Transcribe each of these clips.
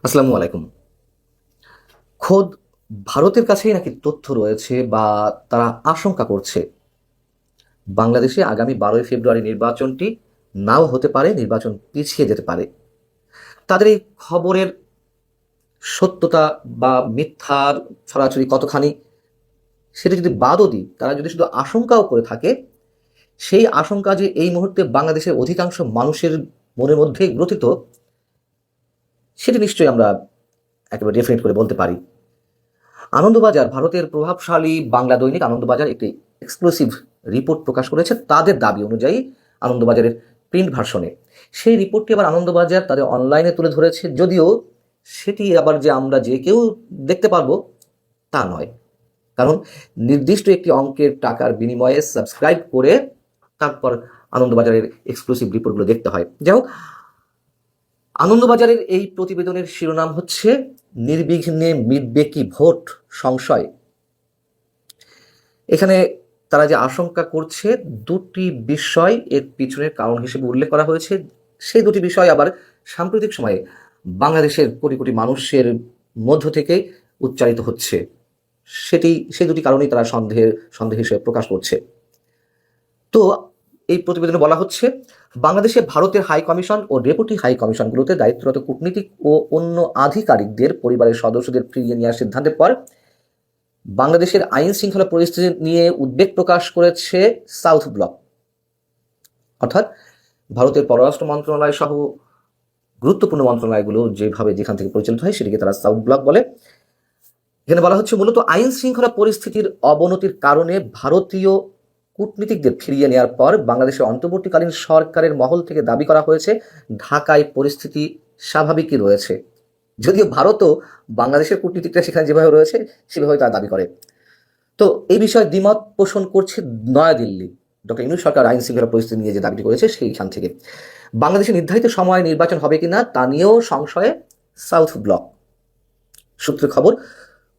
আসসালামু আলাইকুম। খোদ ভারতের কাছেই নাকি তথ্য রয়েছে বা তারা আশঙ্কা করছে বাংলাদেশে আগামী 12ই ফেব্রুয়ারি নির্বাচনটি নাও হতে পারে, নির্বাচন পিছিয়ে যেতে পারে। তাদের এই খবরের সত্যতা বা মিথ্যার ছড়াছড়ি কতখানি সেটা যদি বাদও দিই, তারা যদি শুধু আশঙ্কাও করে থাকে, সেই আশঙ্কা যে এই মুহূর্তে বাংলাদেশের অধিকাংশ মানুষের মনের মধ্যে গ্রথিত, সেটি নিশ্চয়ই আমরা একেবারে ডেফিনেট করে বলতে পারি। আনন্দবাজার, ভারতের প্রভাবশালী বাংলা দৈনিক আনন্দবাজার একটি এক্সক্লুসিভ রিপোর্ট প্রকাশ করেছে তাদের দাবি অনুযায়ী আনন্দবাজারের প্রিন্ট ভার্সনে। সেই রিপোর্টটি আবার আনন্দবাজার তাদের অনলাইনে তুলে ধরেছে, যদিও সেটি আবার যে আমরা যে কেউ দেখতে পারবো তা নয়। কারণ নির্দিষ্ট একটি অঙ্কের টাকার বিনিময়ে সাবস্ক্রাইব করে তারপর আনন্দবাজারের এক্সক্লুসিভ রিপোর্টগুলো দেখতে হয়। যাই হোক, আনন্দবাজারের এই প্রতিবেদনের শিরোনাম হচ্ছে নির্বিঘ্নে মিটবে কি ভোট সংশয়। এখানে তারা যে আশঙ্কা করছে দুটি বিষয় এর পিছনের কারণ হিসেবে উল্লেখ করা হয়েছে। সেই দুটি বিষয় আবার সাম্প্রতিক সময়ে বাংলাদেশের কোটি কোটি মানুষের মধ্য থেকে উচ্চারিত হচ্ছে। সেই দুটি কারণেই তারা সন্দেহ হিসেবে প্রকাশ করছে। তো এই প্রতিবেদনে বলা হচ্ছে, বাংলাদেশে ভারতের হাই কমিশন ও ডেপুটি হাই কমিশনগুলোতে দায়িত্বরত কূটনীতিক ও অন্য আধিকারিকদের পরিবারের সদস্যদের ফিরিয়ে নেওয়ার সিদ্ধান্তের পর বাংলাদেশের আইন শৃঙ্খলা পরিস্থিতি নিয়ে উদ্বেগ প্রকাশ করেছে সাউথ ব্লক, অর্থাৎ ভারতের পররাষ্ট্র মন্ত্রণালয় সহ গুরুত্বপূর্ণ মন্ত্রণালয়গুলো যেখান থেকে পরিচালিত হয় সেটিকে তারা সাউথ ব্লক বলে। এখানে বলা হচ্ছে, মূলত আইন শৃঙ্খলা পরিস্থিতির অবনতির কারণে ভারতীয় কূটনীতিকদের ফিরিয়ে নেওয়ার পর বাংলাদেশের অন্তর্বর্তীকালীন সরকারের মহল থেকে দাবি করা হয়েছে ঢাকায় পরিস্থিতি স্বাভাবিকই রয়েছে। যদিও ভারতও বাংলাদেশের কূটনীতিকরা সেখানে যেভাবে রয়েছে সেভাবে তারা দাবি করে। তো এই বিষয়ে দ্বিমত পোষণ করছে নয়াদিল্লি। ডক্টর ইউনূস সরকার আইন শৃঙ্খলা পরিস্থিতি নিয়ে যে দাবিটি করেছে সেইখান থেকে বাংলাদেশে নির্ধারিত সময়ে নির্বাচন হবে কিনা তা নিয়েও সংশয়ে সাউথ ব্লক। সূত্রের খবর,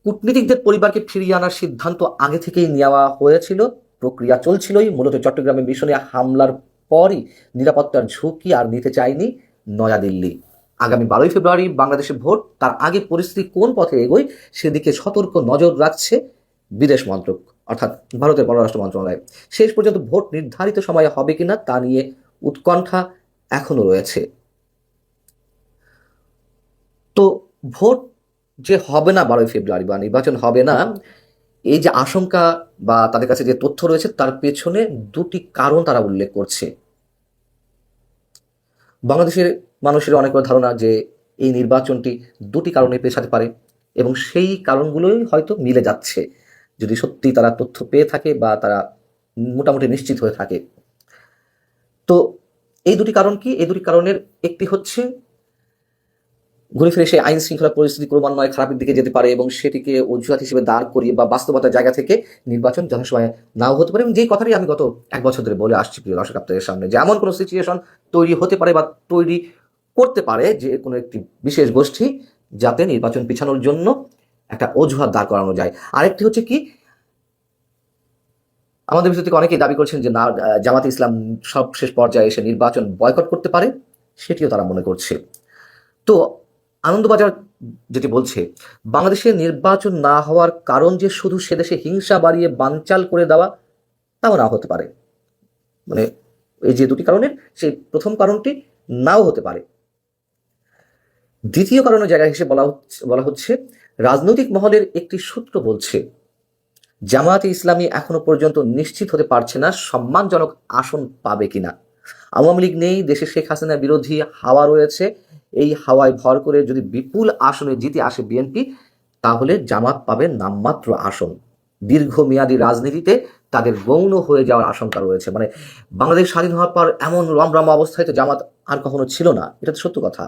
কূটনীতিকদের পরিবারকে ফিরিয়ে আনার সিদ্ধান্ত আগে থেকেই নেওয়া হয়েছিল, প্রক্রিয়া চলছিলই। মূলত চট্টগ্রামে মিশনে হামলার পরই নিরাপত্তার ঝুঁকি আর নিতে চায়নি নয়াদিল্লি। আগামী 12ই ফেব্রুয়ারি বাংলাদেশে ভোট, তার আগে পরিস্থিতি কোন পথে এগোয় সেদিকে সতর্ক নজর রাখছে বিদেশ মন্ত্রক, অর্থাৎ ভারতের পররাষ্ট্র মন্ত্রণালয়। শেষ পর্যন্ত ভোট নির্ধারিত সময়ে হবে কিনা তা নিয়ে উৎকণ্ঠা এখনো রয়েছে। তো ভোট যে হবে না 12ই ফেব্রুয়ারি বা নির্বাচন হবে না, এই যে আশঙ্কা বা তাদের কাছে যে তথ্য রয়েছে তার পেছনে দুটি কারণ তারা উল্লেখ করছে। বাংলাদেশের মানুষের অনেক ধারণা যে এই নির্বাচনটি দুটি কারণে পেছাতে পারে এবং সেই কারণগুলোই হয়তো মিলে যাচ্ছে, যদি সত্যি তারা তথ্য পেয়ে থাকে বা তারা মোটামুটি নিশ্চিত হয়ে থাকে। তো এই দুটি কারণ কি? এই দুটি কারণের একটি হচ্ছে, ঘুরে ফিরে সেই আইন শৃঙ্খলা পরিস্থিতি ক্রমান্বয়ে খারাপের দিকে যেতে পারে এবং সেটিকে অজুহাত হিসেবে দাঁড় করিয়ে বা বাস্তবতার জায়গা থেকে নির্বাচন যথাসময়ে নাও হতে পারে। এবং যেই কথাটি আমি গত 1 বছর ধরে বলে আসছি প্রিয় দর্শক আপনাদের সামনে, যে এমন কোনো সিচুয়েশন তৈরি হতে পারে বা তৈরি করতে পারে যে কোনো একটি বিশেষ গোষ্ঠী যাতে নির্বাচন পিছানোর জন্য একটা অজুহাত দাঁড় করানো যায়। আরেকটি হচ্ছে কি, আমাদের ভিতর থেকে অনেকেই দাবি করছেন যে না, জামাতে ইসলাম সব শেষ পর্যায়ে এসে নির্বাচন বয়কট করতে পারে, সেটিও তারা মনে করছে। তো আনন্দবাজার যেটি বলছে, বাংলাদেশে নির্বাচন না হওয়ার কারণ যে শুধু সে দেশে হিংসা বাড়িয়ে বানচাল করে দেওয়া, তাও না হতে পারে। মানে এই যে দুটি কারণের সেই প্রথম কারণটি নাও হতে পারে। দ্বিতীয় কারণের জায়গা হিসেবে বলা হচ্ছে রাজনৈতিক মহলের একটি সূত্র বলছে জামায়াতে ইসলামী এখনো পর্যন্ত নিশ্চিত হতে পারছে না সম্মানজনক আসন পাবে কিনা। আওয়ামী লীগ নেই, দেশে শেখ হাসিনা বিরোধী হাওয়া রয়েছে। এই হাওয়ায় ভর করে যদি বিপুল আসনে জিতে আসে বিএনপি, তাহলে জামাত পাবে নামমাত্র আসন। দীর্ঘমেয়াদী রাজনীতিতে তাদের গৌণ হয়ে যাওয়ার আশঙ্কা রয়েছে। মানে বাংলাদেশ স্বাধীন হওয়ার পর এমন রমরম অবস্থায় তো জামাত আর কখনো ছিল না, এটা তো সত্য কথা।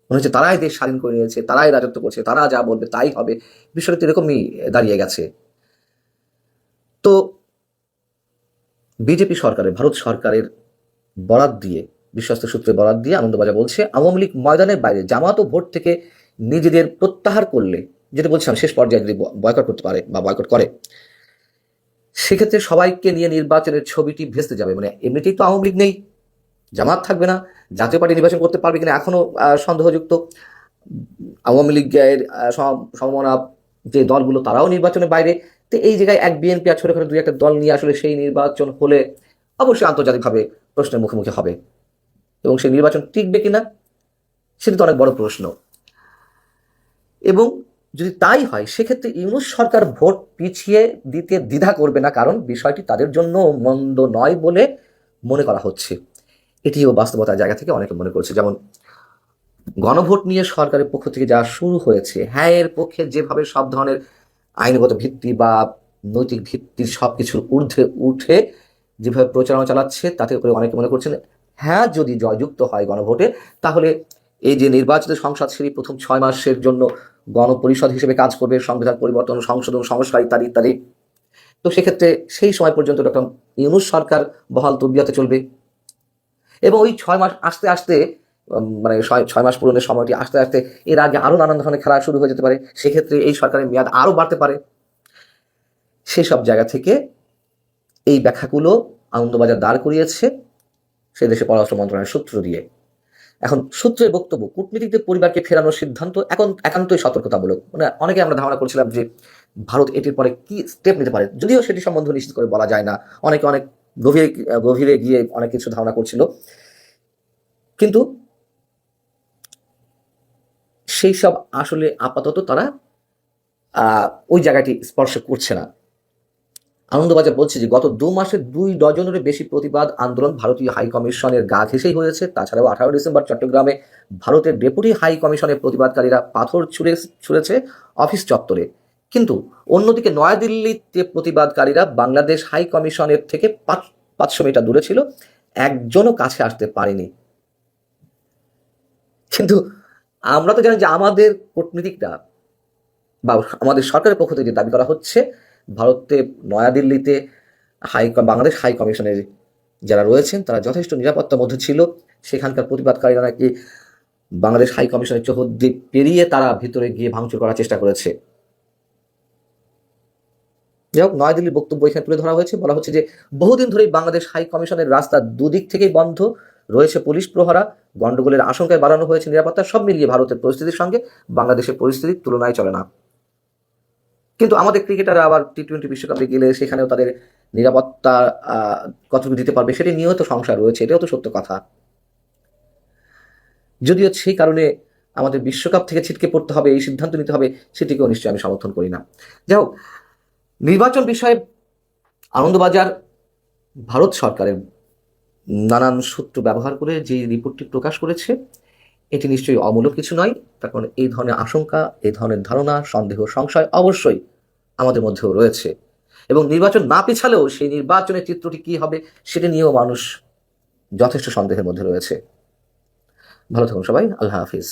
মনে হচ্ছে তারাই দেশ স্বাধীন করে নিয়েছে, তারাই রাজত্ব করছে, তারা যা বলবে তাই হবে। বিষয়টা তো এরকমই দাঁড়িয়ে গেছে। তো বিজেপি সরকারের, ভারত সরকারের বরাত দিয়ে, বিশ্বস্ত সূত্রে বরাত দিয়ে আনন্দবাজার বলছে, আওয়ামী লীগ ময়দানের বাইরে জামাত ও ভোট থেকে নিজেদের প্রত্যাহার করলে, যেটা বলছিলাম শেষ পর্যায়ে যদি বয়কট করতে পারে বা বয়কট করে, সেক্ষেত্রে সবাইকে নিয়ে নির্বাচনের ছবিটি ভেস্তে যাবে। মানে এমনিতেই তো আওয়ামী লীগ নেই, জামাত থাকবে না, জাতীয় পার্টি নির্বাচন করতে পারবে কিনা এখনো সন্দেহযুক্ত। আওয়ামী লীগের সমমনা যে দলগুলো তারাও নির্বাচনের বাইরে। তো এই জায়গায় এক বিএনপি আর ছোটখাটো দুই একটা দল নিয়ে আসলে সেই নির্বাচন হলে অবশ্যই আন্তর্জাতিকভাবে প্রশ্নের মুখোমুখি হবে, এবং সেই নির্বাচন টিকবে কিনা সেটা তো অনেক বড় প্রশ্ন। এবং যদি তাই হয় সেক্ষেত্রে ইউনূস সরকার ভোট পিছিয়ে দিতে দ্বিধা করবে না, কারণ বিষয়টি তাদের জন্য মন্দ নয় বলে মনে করা হচ্ছে। এটিও বাস্তবতার জায়গা থেকে অনেকে মনে করছে। যেমন গণভোট নিয়ে সরকারের পক্ষ থেকে যা শুরু হয়েছে, হ্যাঁ এর পক্ষে যেভাবে সব ধরনের আইনগত ভিত্তি বা নৈতিক ভিত্তির সব কিছুর ঊর্ধ্বে উঠে যেভাবে প্রচারণা চালাচ্ছে, তাতে করে অনেকে মনে করছেন হ্যাঁ যদি জয়যুক্ত হয় গণভোটে, তাহলে এই যে নির্বাচিত সংসদ সেটি প্রথম 6 মাসের জন্য গণপরিষদ হিসেবে কাজ করবে, সংবিধান পরিবর্তন, সংশোধন, সংস্কার ইত্যাদি ইত্যাদি। তো সেক্ষেত্রে সেই সময় পর্যন্ত ডক্টর ইউনূস সরকার বহাল তবিয়তে চলবে, এবং ওই 6 মাস আসতে আসতে মানে 6 মাস পূরণের সময়টি আসতে আসতে এর আগে আরও নানান ধরনের খেলা শুরু হয়ে যেতে পারে। সেক্ষেত্রে এই সরকারের মেয়াদ আরও বাড়তে পারে। সেসব জায়গা থেকে এই ব্যাখ্যাগুলো আনন্দবাজার দাঁড় করিয়েছে সে দেশে পররাষ্ট্র মন্ত্রণালয়ের সূত্র দিয়ে। এখন সূত্রের বক্তব্য, কূটনীতিকদের পরিবারকে ফেরানোর সিদ্ধান্ত এখন একান্তই সতর্কতামূলক। মানে অনেকে আমরা ধারণা করছিলাম যে ভারত এটির পরে কি স্টেপ নিতে পারে, যদিও সেটি সম্বন্ধে নিশ্চিত করে বলা যায় না। অনেকে অনেক গভীরে গিয়ে অনেক কিছু ধারণা করছিল, কিন্তু সেই সব আসলে আপাতত তারা ওই জায়গাটি স্পর্শ করছে না। আনন্দবাজার বলছে যে গত 2 মাসে 2 ডজনেরও বেশি প্রতিবাদ আন্দোলন ভারতীয় হাই কমিশনের গা ঘেঁষেই হয়েছে। তাছাড়াও 18 ডিসেম্বর চট্টগ্রামে ভারতের ডেপুটি হাই কমিশনের প্রতিবাদকারীরা পাথর ছুঁড়েছে অফিস চত্বরে। কিন্তু অন্যদিকে নয়াদিল্লিতে প্রতিবাদকারীরা বাংলাদেশ হাই কমিশনের থেকে 500 মিটার দূরে ছিল, একজনও কাছে আসতে পারেনি। কিন্তু আমরা তো জানি যে আমাদের কূটনীতিকরা বা আমাদের সরকারের পক্ষ থেকে দাবি করা হচ্ছে ভারতে নয়াদিল্লিতে বাংলাদেশ হাই কমিশনের যারা রয়েছেন তারা যথেষ্ট নিরাপত্তার মধ্যে ছিল। সেখানকার প্রতিবাদকারীরা নাকি বাংলাদেশ হাই কমিশনের চৌহদ্দি পেরিয়ে তারা ভিতরে গিয়ে ভাঙচুর করার চেষ্টা করেছে। যাই হোক, নয়াদিল্লির বক্তব্য এখানে তুলে ধরা হয়েছে। বলা হচ্ছে যে বহুদিন ধরেই বাংলাদেশ হাই কমিশনের রাস্তা দুদিক থেকেই বন্ধ রয়েছে, পুলিশ প্রহরা, গন্ডগোলের আশঙ্কায় বাড়ানো হয়েছে নিরাপত্তা। সব মিলিয়ে ভারতের পরিস্থিতির সঙ্গে বাংলাদেশের পরিস্থিতির তুলনায় চলে না। কিন্তু আমাদের ক্রিকেটাররা আবার টি-20 বিশ্বকাপে গেলে সেখানেও তাদের নিরাপত্তা কতটুকু দিতে পারবে সেটি নিয়েও তো সংশয় রয়েছে, এটাও তো সত্য কথা। যদিও সেই কারণে আমাদের বিশ্বকাপ থেকে ছিটকে পড়তে হবে, এই সিদ্ধান্ত নিতে হবে, সেটিকেও নিশ্চয়ই আমি সমর্থন করি না। যাই হোক, নির্বাচন বিষয়ে আনন্দবাজার ভারত সরকারের নানান সূত্র ব্যবহার করে যে রিপোর্টটি প্রকাশ করেছে এটি নিশ্চয়ই অমূলক কিছু নয়। তার কারণ এই ধরনের আশঙ্কা, এই ধরনের ধারণা, সন্দেহ, সংশয় অবশ্যই আমাদের মধ্যেও রয়েছে, এবং নির্বাচন না পিছালেও সেই নির্বাচনের চিত্রটি কি হবে সেটি নিয়েও মানুষ যথেষ্ট সন্দেহের মধ্যে রয়েছে। ভালো থাকুন সবাই, আল্লাহ হাফিজ।